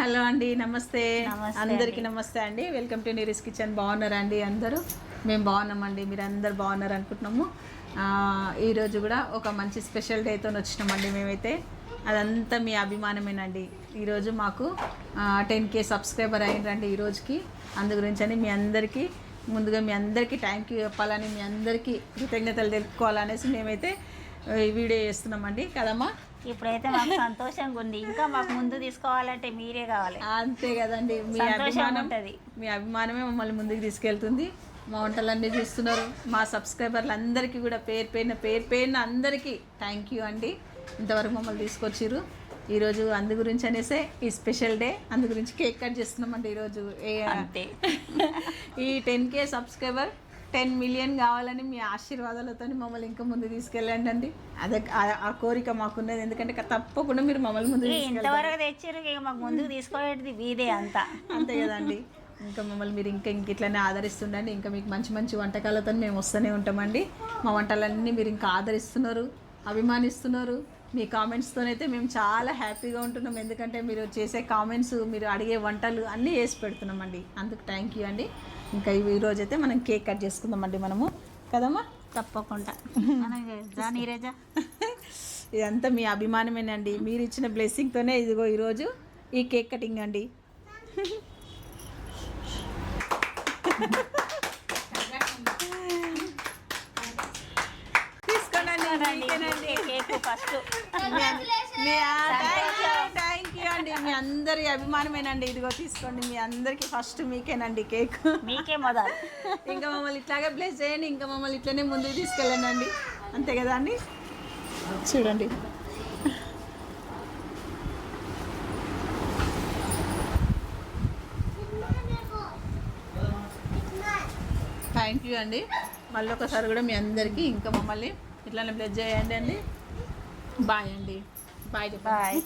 Hello అండి, నమస్తే. నమస్తే అందరికీ అండి. నమస్తే అండి. Welcome to Neeri's kitchen. బాగున్నారా అండి అందరూ? మేము బాగున్నామండి, మీరు అందరు బాగున్నారు అనుకుంటున్నాము. ఈరోజు కూడా ఒక మంచి స్పెషల్ డేతో వచ్చినామండి మేమైతే. అదంతా మీ అభిమానమేనండి. ఈరోజు మాకు 10K సబ్స్క్రైబర్ అయినరండి ఈరోజుకి. అందు గురించి అని మీ అందరికీ ముందుగా మీ అందరికీ థ్యాంక్ యూ చెప్పాలని, మీ అందరికీ కృతజ్ఞతలు తెలుపుకోవాలనేసి మేమైతే ఈ వీడియో చేస్తున్నామండి కదమ్మా. ఇప్పుడైతే మాకు సంతోషంగా ఉంది. ఇంకా మాకు ముందు తీసుకోవాలంటే మీరే కావాలి. అంతే కదండి, మీ అభిమానం ఉంటుంది. మీ అభిమానమే మమ్మల్ని ముందుకు తీసుకెళ్తుంది. మా వంటలన్నీ చూస్తున్నారు. మా సబ్స్క్రైబర్లు అందరికీ కూడా పేరు పేరున అందరికీ థ్యాంక్ యూ అండి. ఇంతవరకు మమ్మల్ని తీసుకొచ్చిర్రు. ఈరోజు అందు గురించి అనేసే ఈ స్పెషల్ డే. అందు గురించి కేక్ కట్ చేస్తున్నామండి ఈరోజు. అంతే. ఈ 10K సబ్స్క్రైబర్ 10 మిలియన్ కావాలని మీ ఆశీర్వాదాలతో మమ్మల్ని ఇంకా ముందు తీసుకెళ్ళండి అండి. అదే ఆ కోరిక మాకున్నది. ఎందుకంటే తప్పకుండా మీరు మమ్మల్ని ముందు ఇంతవరకు తెచ్చారు, ఇక మాకు ముందుకు తీసుకోవడం వీదే అంతా. అంతే కదండి. ఇంకా మమ్మల్ని మీరు ఇంక ఇట్లనే ఆదరిస్తుండండి. ఇంకా మీకు మంచి మంచి వంటకాలతో మేము వస్తూనే ఉంటామండి. మా వంటలన్నీ మీరు ఇంకా ఆదరిస్తున్నారు, అభిమానిస్తున్నారు. మీ కామెంట్స్తోనైతే మేము చాలా హ్యాపీగా ఉంటున్నాం. ఎందుకంటే మీరు చేసే కామెంట్స్, మీరు అడిగే వంటలు అన్నీ వేసి పెడుతున్నామండి. అందుకు థ్యాంక్ యూ అండి. ఇంకా ఈరోజు అయితే మనం కేక్ కట్ చేసుకుందామండి మనము కదమ్మా. తప్పకుండా నీరజ. ఇదంతా మీ అభిమానమేనండి. మీరు ఇచ్చిన బ్లెస్సింగ్తోనే ఇదిగో ఈరోజు ఈ కేక్ కటింగ్ అండి. థ్యాంక్ యూ అండి. మీ అందరి అభిమానమేనండి. ఇదిగో తీసుకోండి, మీ అందరికి ఫస్ట్ మీకేనండి కేక్. మీకే మొదలు. ఇంకా మమ్మల్ని ఇట్లాగే బ్లెస్ చేయండి. ఇంకా మమ్మల్ని ఇట్లనే ముందుకు తీసుకెళ్ళండి అండి. అంతే కదా అండి. చూడండి, థ్యాంక్ యూ అండి. మళ్ళీ ఒకసారి కూడా మీ అందరికీ ఇంకా మమ్మల్ని ఇట్లానే బ్లెస్ చేయండి అండి. బాయ్ అండి. బాయ్. బాయ్.